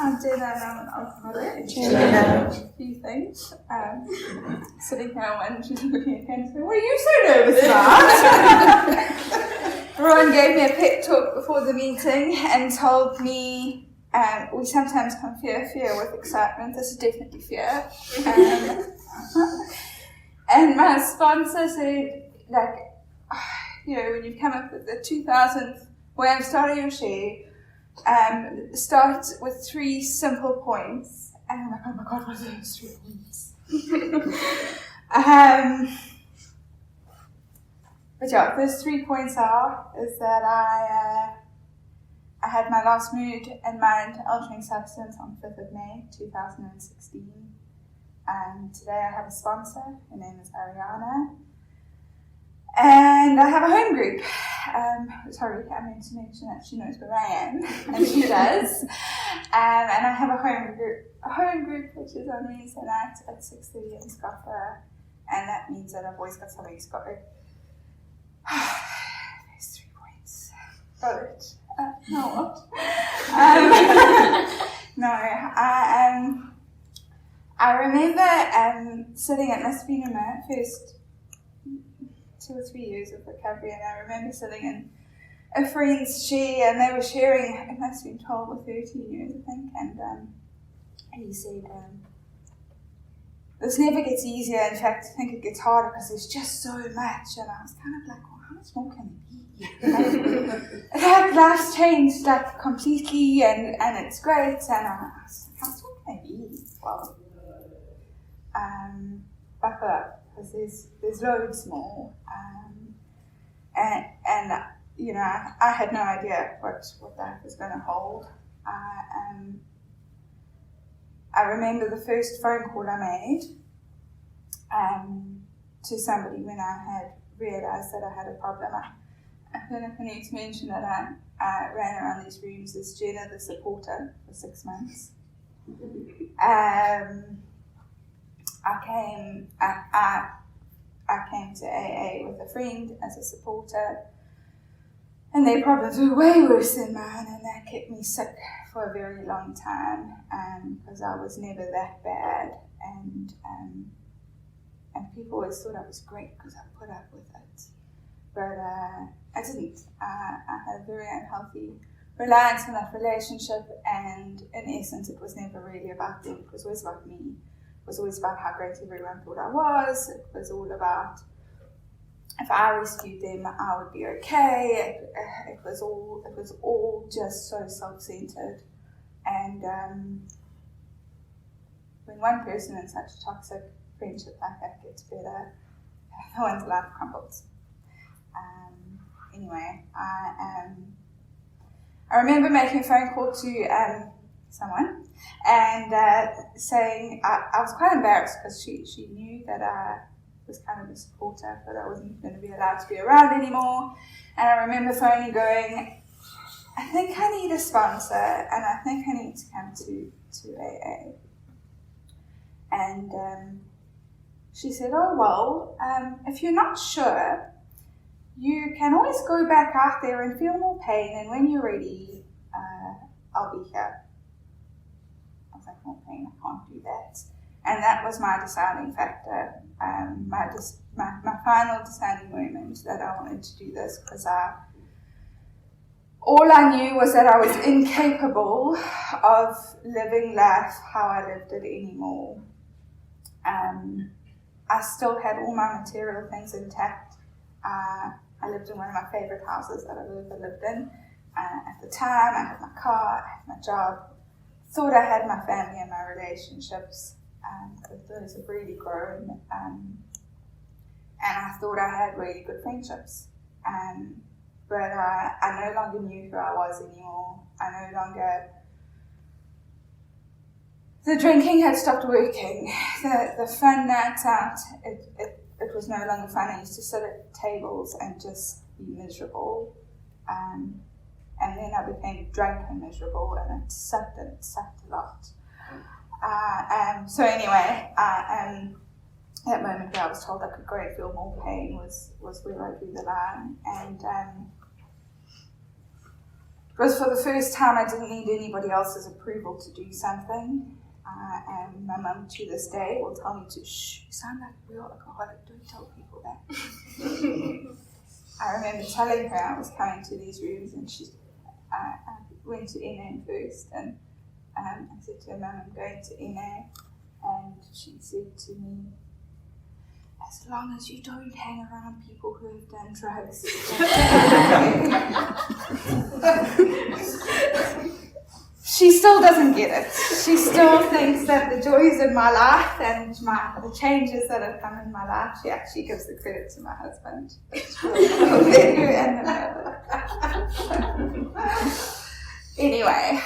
I'm Jenna and I'm an alcoholic. Jenna. A few things. Sitting here and she's looking at me and saying, "What are you so nervous about?" Rowan gave me a pep talk before the meeting and told me we sometimes confuse fear with excitement. This is definitely fear. And my sponsor said, like, when you've come up with the 2000th way of starting your share, start with 3 simple points. And I'm like, oh my God, what are those 3 points? But yeah, those 3 points is that I had my last mood and mind altering substance on 5th of May 2016. Today I have a sponsor. Her name is Ariana. And I have a home group. Sorry, I meant to mention that she knows where I am, and she does. And I have a home group which is on Wednesday night at 6:30 in Scotland, and that means that I've always got something to go. There's 3 points. Got it. No, what? No, I remember sitting, it must have been in my first 2 or 3 years of recovery, and I remember sitting in a friend's share, and they were sharing, it must have been 12 or 13 years, I think, and he said, this never gets easier, in fact, I think it gets harder because there's just so much, and I was kind of like, well, how much more can it be? Like, life's changed, like, completely, and it's great, and I was like, how much more can it be? Well, buckle up. Because there's loads more, and I had no idea what that was going to hold. I remember the first phone call I made to somebody when I had realised that I had a problem. I don't know if I need to mention that I ran around these rooms as Jenna the supporter for 6 months. I came to AA with a friend as a supporter, and their problems were way worse than mine, and that kept me sick for a very long time because I was never that bad, and people always thought I was great because I put up with it, but I didn't. I had a very unhealthy reliance on that relationship, and in essence it was never really about them. It was always about me. It was always about how great everyone thought I was. It was all about if I rescued them, I would be okay. It was all just so self-centered. And when one person in such a toxic friendship like that gets better, no one's life crumbles. Anyway, I remember making a phone call to someone and saying I was quite embarrassed because she knew that I was kind of a supporter, but I wasn't going to be allowed to be around anymore. And I remember phoning going, I think I need a sponsor and I think I need to come to AA. And she said, oh well, if you're not sure, you can always go back out there and feel more pain, and when you're ready, I'll be here. I was like, more pain, I can't do that. And that was my deciding factor, my final deciding moment that I wanted to do this, because all I knew was that I was incapable of living life how I lived it anymore. I still had all my material things intact. I lived in one of my favourite houses that I've ever lived in. At the time, I had my car, I had my job. Thought I had my family and my relationships, because those have really grown. And I thought I had really good friendships. But I no longer knew who I was anymore. The drinking had stopped working. The fun nights out, it was no longer fun. I used to sit at tables and just be miserable. And then I became drunk and miserable, and it sucked a lot. So anyway, that moment where I was told I could go and feel more pain was where I drew the line. And Because for the first time, I didn't need anybody else's approval to do something. And my mum, to this day, will tell me to, shh, you sound like a real alcoholic, don't tell people that. I remember telling her I was coming to these rooms, and I went to NA first, and I said to her, Mum, I'm going to NA, and she said to me, as long as you don't hang around people who have done drugs. She still doesn't get it. She still thinks that the joys in my life and the changes that have come in my life, she actually gives the credit to my husband. Anyway,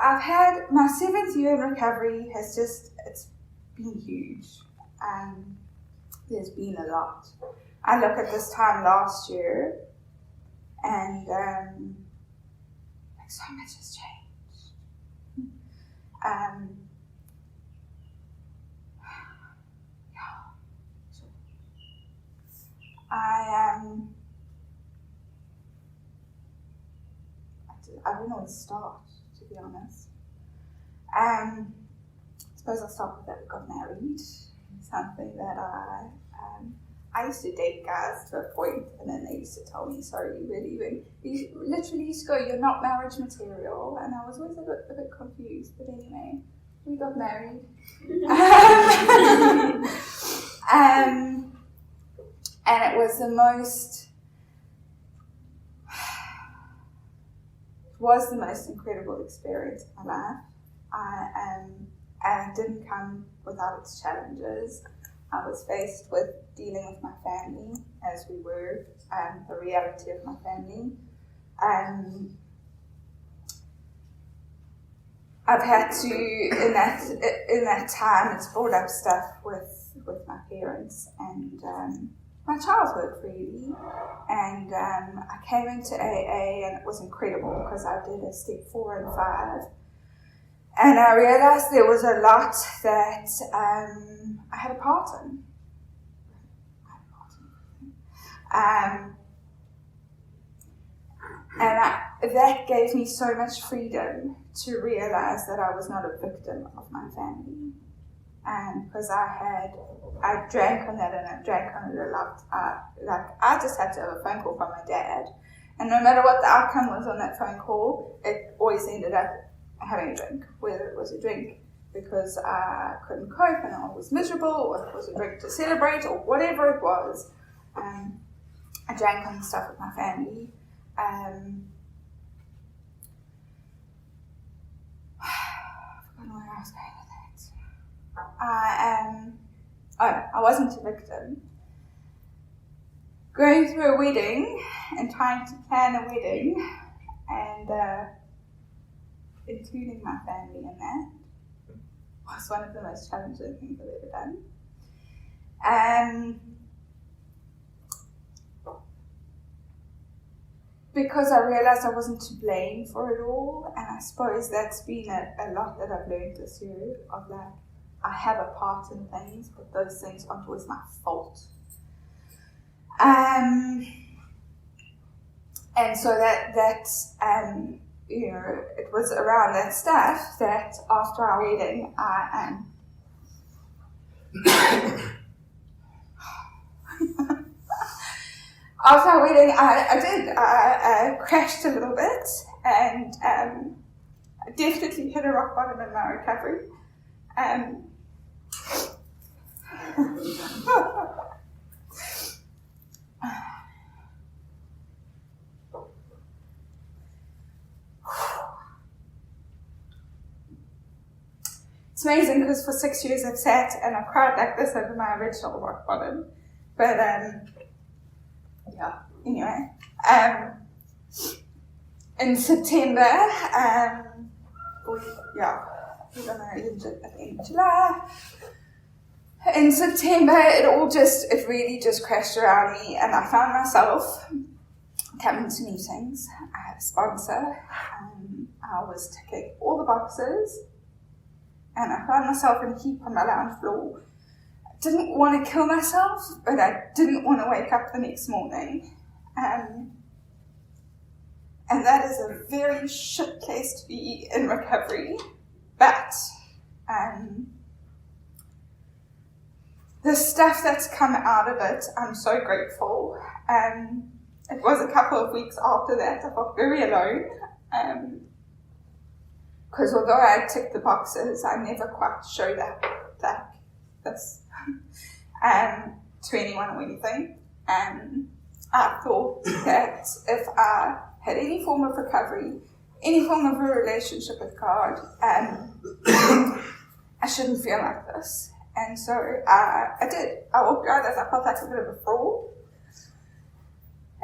I've had my 7th year in recovery it's been huge. There's been a lot. I look at this time last year and so much has changed. I don't know where to start, to be honest. I suppose I'll start with that we got married. Something that I used to date guys to a point, and then they used to tell me, sorry, you're leaving. You literally used to go, you're not marriage material, and I was always a bit confused, but anyway, we got married. And it was the most incredible experience of my life. And it didn't come without its challenges. I was faced with dealing with my family, as we were, the reality of my family. I've had to, in that time, it's brought up stuff with my parents and my childhood, really. And I came into AA, and it was incredible because I did a step 4 and 5. And I realized there was a lot that I had a part in. That gave me so much freedom to realize that I was not a victim of my family. Because I drank on that, and I drank on it a lot. I just had to have a phone call from my dad. And no matter what the outcome was on that phone call, it always ended up having a drink, whether it was a drink because I couldn't cope and I was miserable, or it was a drink to celebrate, or whatever it was. I drank on the stuff with my family. I forgot where I was going with that. I wasn't a victim. Going through a wedding and trying to plan a wedding and including my family in that was one of the most challenging things I've ever done. Because I realized I wasn't to blame for it all, and I suppose that's been a lot that I've learned this year, of like, I have a part in things, but those things aren't always my fault. And so that's it was around that stuff that after our wedding, after our wedding, I crashed a little bit, and I definitely hit a rock bottom in my recovery. It's amazing because for 6 years I've sat and I've cried like this over my original rock bottom. But anyway. In September, we got married at the end of July. In September, it really just crashed around me, and I found myself coming to meetings. I had a sponsor. I was ticking all the boxes, and I found myself in a heap on my lounge floor, didn't want to kill myself, but I didn't want to wake up the next morning. And that is a very shit place to be in recovery. But the stuff that's come out of it, I'm so grateful. It was a couple of weeks after that I felt very alone. Because although I ticked the boxes, I never quite showed up like this to anyone or anything. I thought that if I had any form of recovery, any form of a relationship with God, I shouldn't feel like this. And so I did. I walked around as I felt like a bit of a fraud.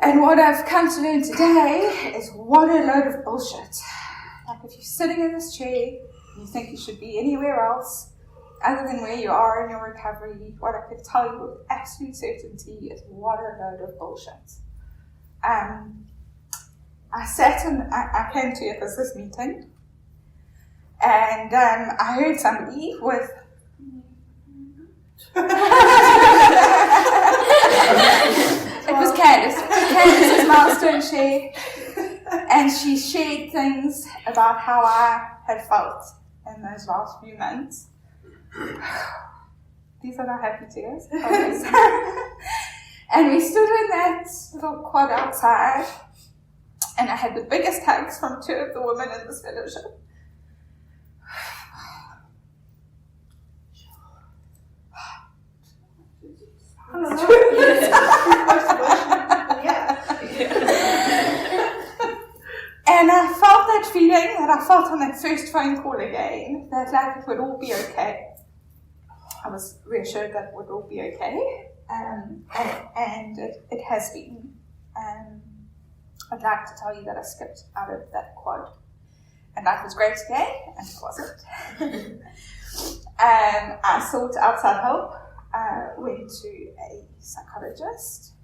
And what I've come to learn today is what a load of bullshit. Like if you're sitting in this chair and you think you should be anywhere else other than where you are in your recovery, what I could tell you with absolute certainty is what a load of bullshit. I sat and I came to a business meeting, and I heard somebody with it was Candace's milestone share, and she shared things about how I had felt in those last few months. These are not happy tears. And we stood in that little quad outside, and I had the biggest hugs from two of the women in this fellowship. And I felt that feeling that I felt on that first phone call again, that like it would all be okay. I was reassured that it would all be okay, and it has been. I'd like to tell you that I skipped out of that quad, and life was great today, and it wasn't. I sought outside help. I went to a psychologist,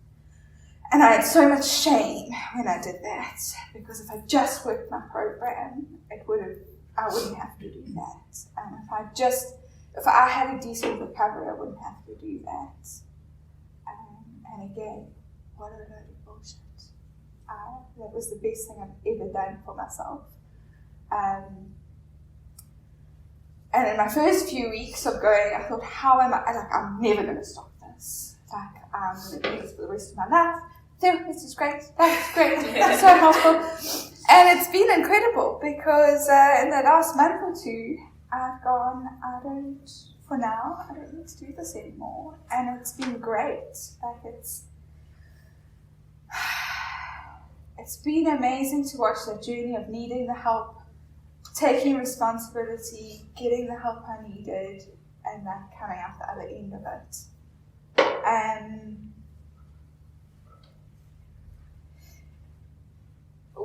and I had so much shame when I did that, because if I just worked my program, I wouldn't have to do that. And if I had a decent recovery, I wouldn't have to do that. And again, what a load of bullshit. That was the best thing I've ever done for myself. And in my first few weeks of going, I thought, I'm never going to stop this. I'm going to do this for the rest of my life. This is great. That's great. That's so helpful. And it's been incredible, because in the last month or two, I've gone, I don't need to do this anymore. And it's been great. It's been amazing to watch the journey of needing the help, taking responsibility, getting the help I needed, and then coming out the other end of it.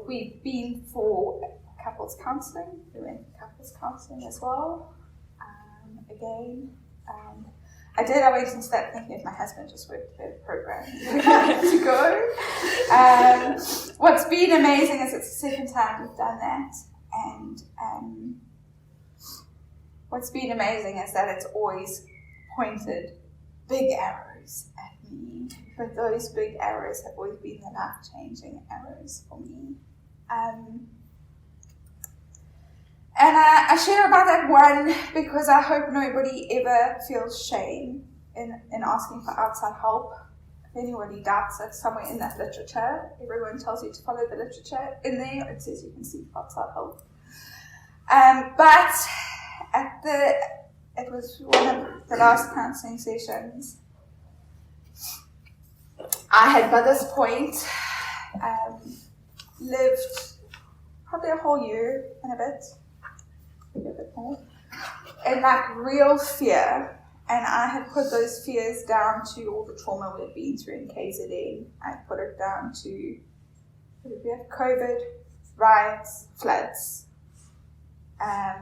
We've been for couples counselling. We went for couples counselling as well. I went into that thinking if my husband just worked the program to go. What's been amazing is it's the second time we've done that. And what's been amazing is that it's always pointed big arrows at me. But those big arrows have always been the life-changing arrows for me. And I share about that one because I hope nobody ever feels shame in asking for outside help. If anybody doubts it, somewhere in that literature, everyone tells you to follow the literature. In there, it says you can seek outside help. But it was one of the last counselling sessions. I had, by this point, lived probably a whole year and a bit, maybe a bit more, in real fear. And I had put those fears down to all the trauma we'd been through in KZN. I put it down to COVID, riots, floods. I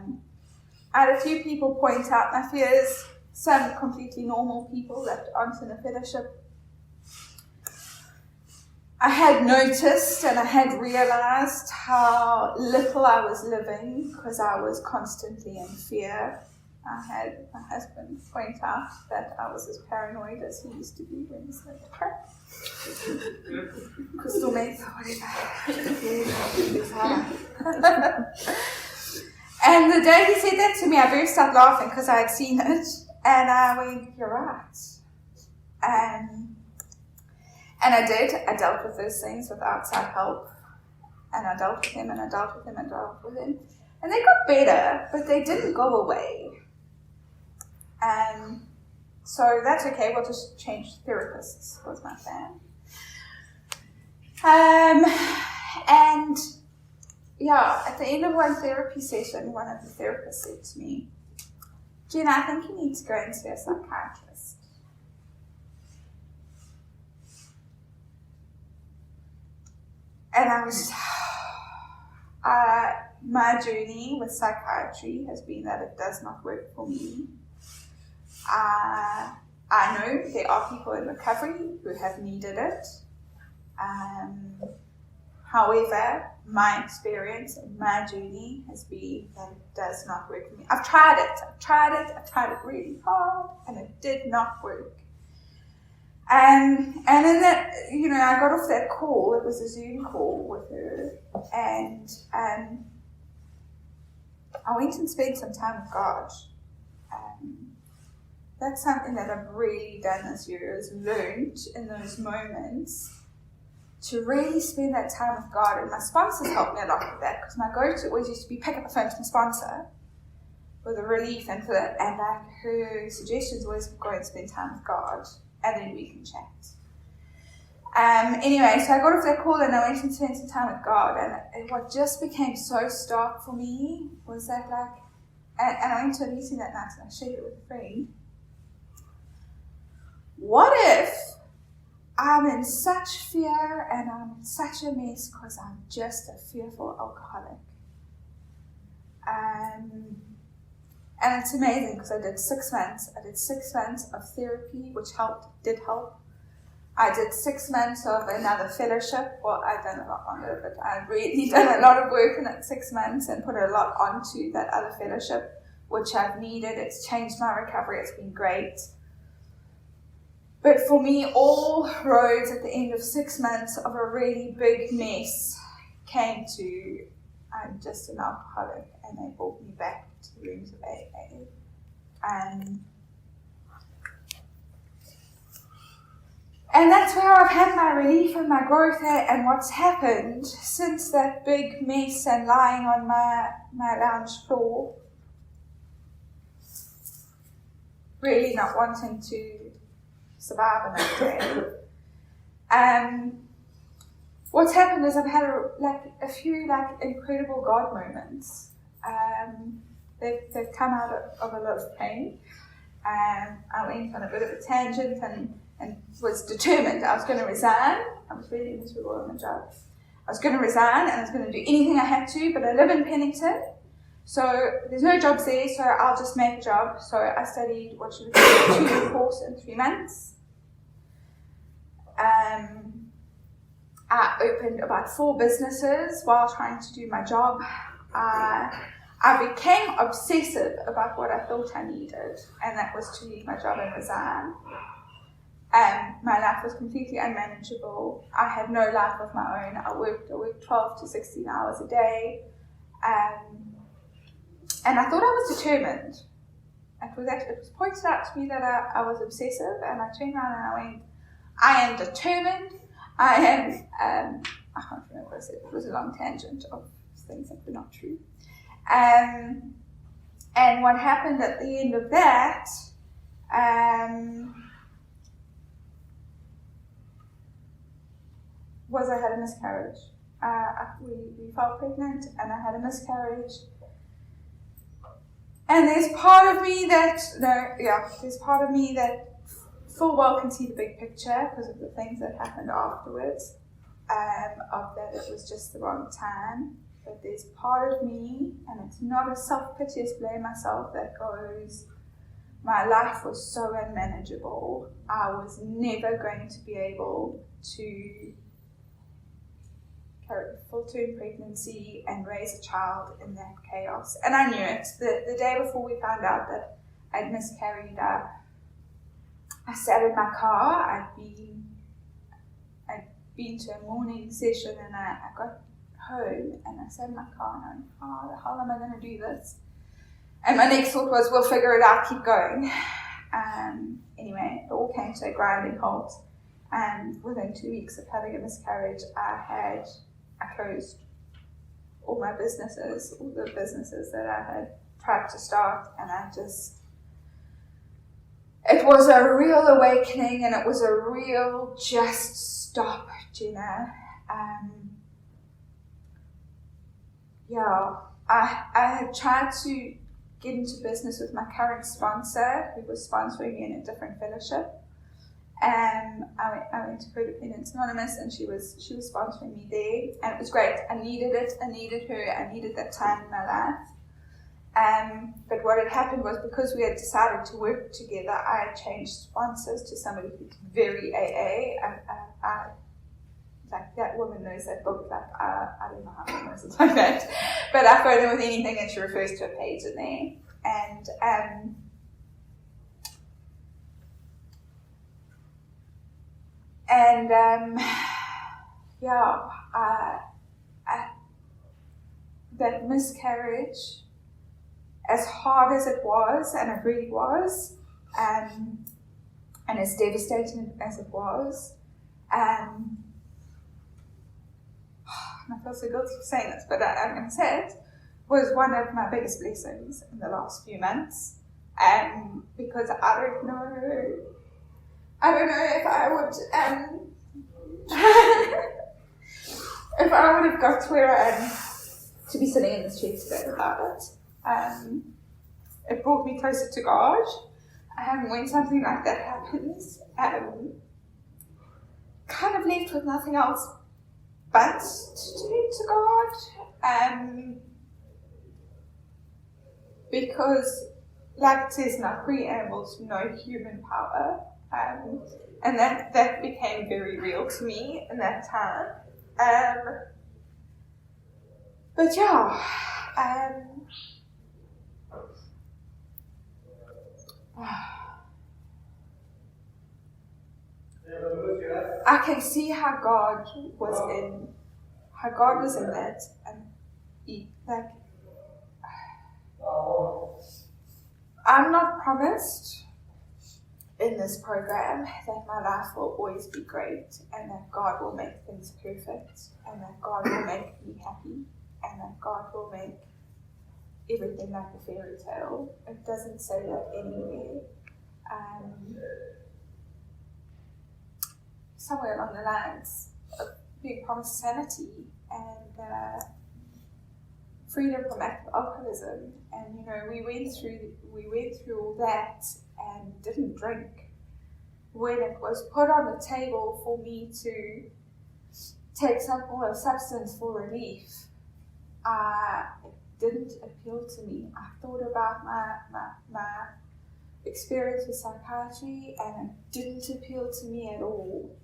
had a few people point out my fears, some completely normal people that aren't in a fellowship. I had noticed and I had realized how little I was living because I was constantly in fear. I had my husband point out that I was as paranoid as he used to be when he smoked crack. Crystal meth, whatever. And the day he said that to me, I burst out laughing because I had seen it. And I went, you're right. And I did. I dealt with those things with outside help. And I dealt with him, and I dealt with him, and dealt with him. And they got better, but they didn't go away. And so that's okay. We'll just change therapists, was my plan. And yeah, at the end of one therapy session, one of the therapists said to me, Jenna, I think you need to go and see a psychiatrist. And I was, my journey with psychiatry has been that it does not work for me. I know there are people in recovery who have needed it. However, my experience and my journey has been that it does not work for me. I've tried it really hard, and it did not work. And in that, I got off that call. It was a Zoom call with her, and I went and spent some time with God. That's something that I've really done this year, is learned in those moments to really spend that time with God. And my sponsors helped me a lot with that, because my go-to always used to be pick up the phone to my sponsor for the relief and for that. And her suggestions always go and spend time with God, and then we can chat. Anyway, so I got off that call and I went and spent some time with God. And what just became so stark for me was that, and I went to a meeting that night and I shared it with a friend. What if I'm in such fear and I'm in such a mess because I'm just a fearful alcoholic? And it's amazing, because I did 6 months. I did 6 months of therapy, which did help. I did 6 months of another fellowship. Well, I've done a lot longer, but I've really done a lot of work in that 6 months and put a lot onto that other fellowship, which I've needed. It's changed my recovery. It's been great. But for me, all roads at the end of 6 months of a really big mess came to, I'm just an alcoholic, and they brought me back to the rooms of AA. And that's where I've had my relief and my growth at. And what's happened since that big mess and lying on my lounge floor, really not wanting to survive another day. What's happened is I've had a few incredible God moments. They've come out of a lot of pain. I went on a bit of a tangent and was determined I was going to resign. I was really miserable on the job. I was going to resign, and I was going to do anything I had to, but I live in Pennington, so there's no jobs there, so I'll just make a job. So I studied what should be a 2-year course in 3 months. I opened about 4 businesses while trying to do my job. I became obsessive about what I thought I needed, and that was to leave my job and resign. My life was completely unmanageable. I had no life of my own. I worked 12 to 16 hours a day. And I thought I was determined. It was pointed out to me that I was obsessive, and I turned around and I went, I am determined. I can't remember what I said. It was a long tangent of things that were not true. And what happened at the end of that, was I had a miscarriage. We fell pregnant, and I had a miscarriage. And there's part of me that full well can see the big picture because of the things that happened afterwards, of that it was just the wrong time. But there's part of me, and it's not a self-piteous blame myself, that goes, my life was so unmanageable. I was never going to be able to carry a full-term pregnancy and raise a child in that chaos. And I knew it. The day before we found out that I'd miscarried. I sat in my car. I'd been to a morning session, and I got home and I sat in my car and I went, how the hell am I going to do this? And my next thought was, we'll figure it out, keep going. Anyway, it all came to a grinding halt. And within 2 weeks of having a miscarriage, I closed all my businesses, all the businesses that I had tried to start, and it was a real awakening, and it was a real just stop, Jenna. I had tried to get into business with my current sponsor, who was sponsoring me in a different fellowship. I went to Codependence Anonymous, and she was sponsoring me there, and it was great. I needed it. I needed her. I needed that time in my life. But what had happened was, because we had decided to work together, I had changed sponsors to somebody who's very AA. Like, that woman knows that book. Like, I don't know how she knows it like that, but I phone her with anything, and she refers to a page in there. That miscarriage, as hard as it was, and it really was, and as devastating as it was, and I feel so guilty for saying this, but I'm going to say it, was one of my biggest blessings in the last few months. Because I don't know if I would, if I would have got to where I am to be sitting in this chair today without it. It brought me closer to God. When something like that happens, kind of left with nothing else but to turn to God, because, like it says in our preambles, no human power, and that became very real to me in that time. But yeah, I can see how God was in that, and I'm not promised in this program that my life will always be great, and that God will make things perfect, and that God will make me happy, and that God will make everything like a fairy tale. It doesn't say that anywhere. Somewhere along the lines of being promised sanity and freedom from alcoholism, and we went through all that and didn't drink. When it was put on the table for me to take some form of substance for relief, it didn't appeal to me. I thought about my experience with psychiatry, and it didn't appeal to me at all.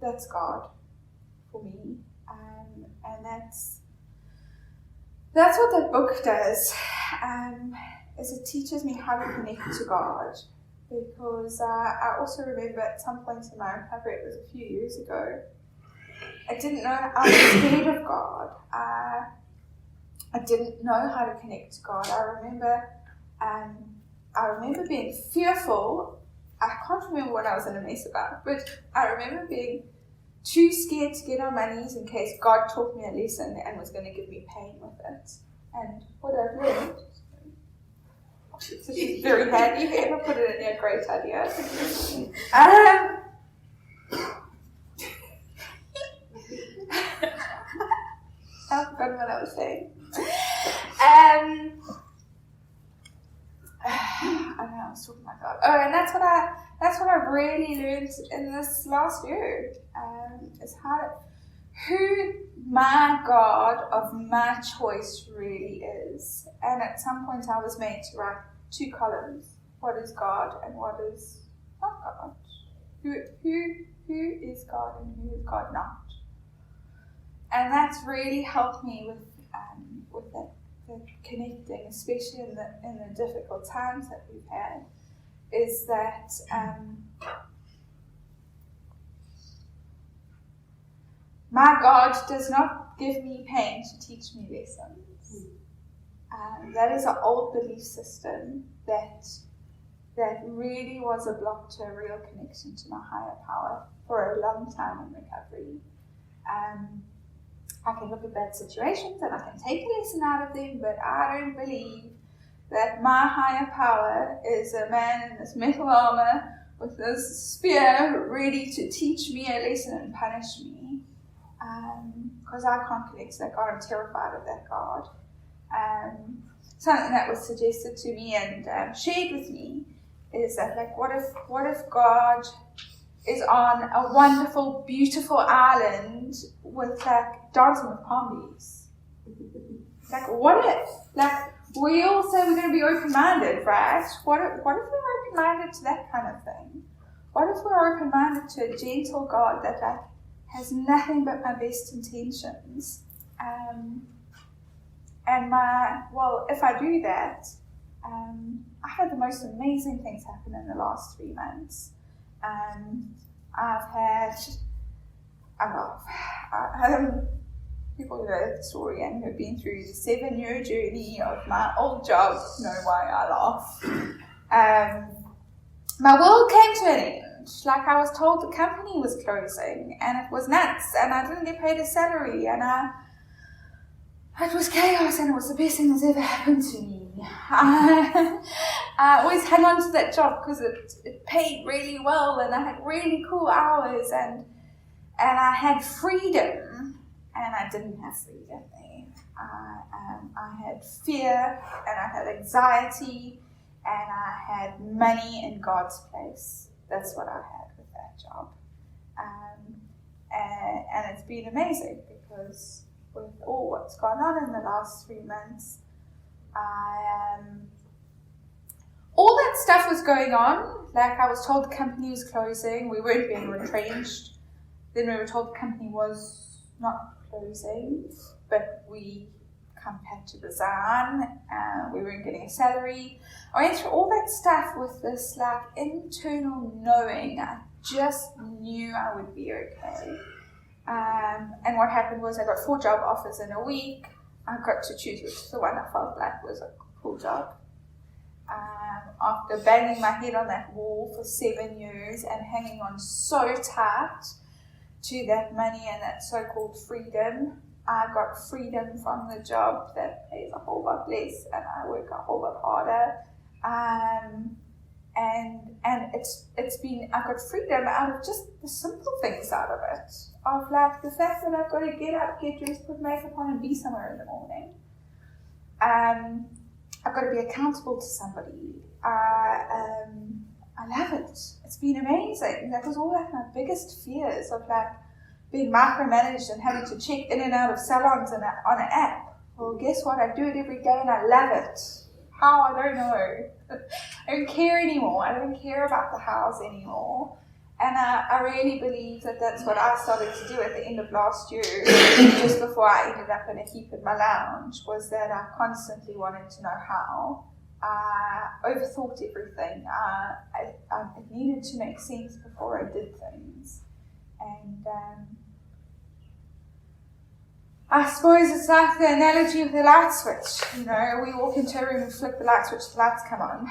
That's God for me, and that's what that book does. Is it teaches me how to connect to God, because I also remember at some point in my recovery, it was a few years ago, I didn't know, I was scared of God. I didn't know how to connect to God. I remember being fearful. I can't remember what I was in a mess about, but I remember being too scared to get on my knees in case God taught me a lesson and was going to give me pain with it. And what I've learned, this is very handy. If you ever put it in there, great idea. I've forgotten what I was saying. I don't know, I was talking about God. Oh, and that's what I've really learned in this last year, is who my God of my choice really is. And at some point I was made to write 2 columns. What is God and what is not God? Who is God and who is God not? And that's really helped me with connecting, especially in the difficult times that we've had, is that my God does not give me pain to teach me lessons. That is an old belief system that really was a block to a real connection to my higher power for a long time in recovery. I can look at bad situations and I can take a lesson out of them, but I don't believe that my higher power is a man in this metal armor with this spear ready to teach me a lesson and punish me. Because I can't connect to that God. I'm terrified of that God. Something that was suggested to me and shared with me is that, like, what if God is on a wonderful, beautiful island with, like, dancing with palm leaves? Like, what if? Like, we all say we're going to be open-minded, right? What if we're open-minded to that kind of thing? What if we're open-minded to a gentle God that, like, has nothing but my best intentions? If I do that, I had the most amazing things happen in the last 3 months. People who know the story and who've been through the 7-year journey of my old job know why I laugh. My world came to an end. Like, I was told the company was closing, and it was nuts, and I didn't get paid a salary, and it was chaos, and it was the best thing that's ever happened to me. I always hung on to that job because it paid really well, and I had really cool hours, and I had freedom, and I didn't have freedom there. I had fear, and I had anxiety, and I had money in God's place. That's what I had with that job. And it's been amazing because with all what's gone on in the last 3 months, all that stuff was going on. Like, I was told the company was closing. We weren't being retrenched. Then we were told the company was not closing, but we had to resign. We weren't getting a salary. I went through all that stuff with this, like, internal knowing. I just knew I would be okay. And what happened was I got 4 job offers in a week. I got to choose which the one I felt like was a cool job. After banging my head on that wall for 7 years and hanging on so tight to that money and that so-called freedom, I got freedom from the job that pays a whole lot less and I work a whole lot harder. And it's been, I got freedom out of just the simple things out of it. Of, like, the fact that I've got to get up, get dressed, put makeup on and be somewhere in the morning. I've got to be accountable to somebody. I love it. It's been amazing. That was all, like, my biggest fears of, like, being micromanaged and having to check in and out of salons on an app. Well, guess what? I do it every day and I love it. How? I don't know. I don't care anymore. I don't care about the house anymore. And I really believe that that's what I started to do at the end of last year, just before I ended up in a heap in my lounge, was that I constantly wanted to know how. I overthought everything. It needed to make sense before I did things. And I suppose it's like the analogy of the light switch. You know, we walk into a room and flick the light switch, the lights come on.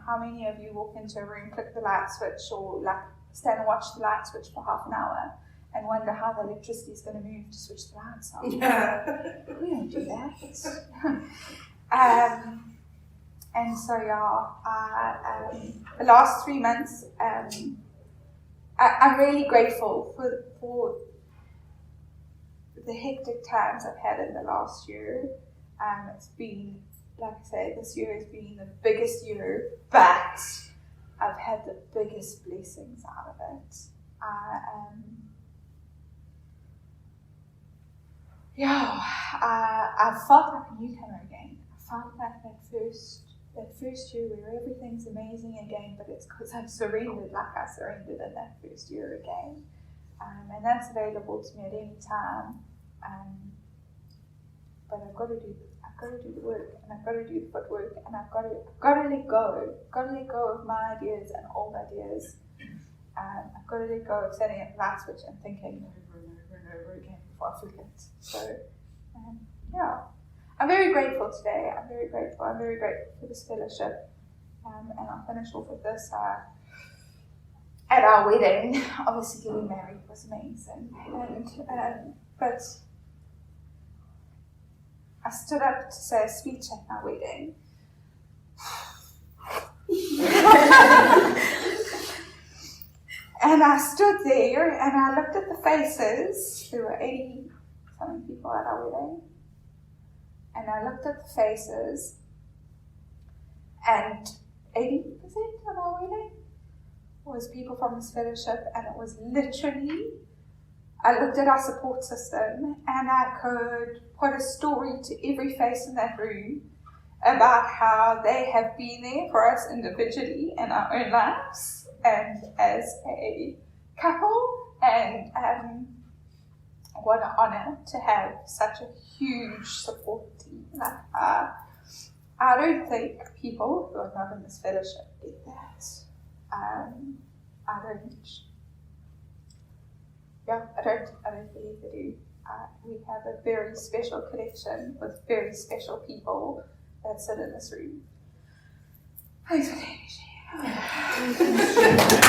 How many of you walk into a room, click the light switch, or, like, stand and watch the light switch for half an hour and wonder how the electricity is going to move to switch the lights on? Yeah. We don't do that. And so, the last 3 months, I'm really grateful for the hectic times I've had in the last year. It's been, like I say, this year has been the biggest year, but I've had the biggest blessings out of it. I felt like a newcomer again. I felt like that first year where everything's amazing again, but it's because I've surrendered like I surrendered in that first year again. And that's available to me at any time. But I've got to got to do the work, and I've got to do the footwork, and I've got to let go. Got to let go of my ideas and old ideas. I've got to let go of setting at the light switch and thinking over and over and over again before I forget. So, yeah. I'm very grateful today. I'm very grateful for this fellowship. And I'll finish off with this. At our wedding, obviously getting married was amazing. But I stood up to say a speech at my wedding. And I stood there and I looked at the faces. There were 80-something people at our wedding. And I looked at the faces, and 80% of our wedding was people from this fellowship, and it was literally, I looked at our support system and I could put a story to every face in that room about how they have been there for us individually in our own lives and as a couple, and what an honor to have such a huge support team. I don't think people who are not in this fellowship get that. I don't believe they do. We have a very special connection with very special people that sit in this room. Thanks for the energy.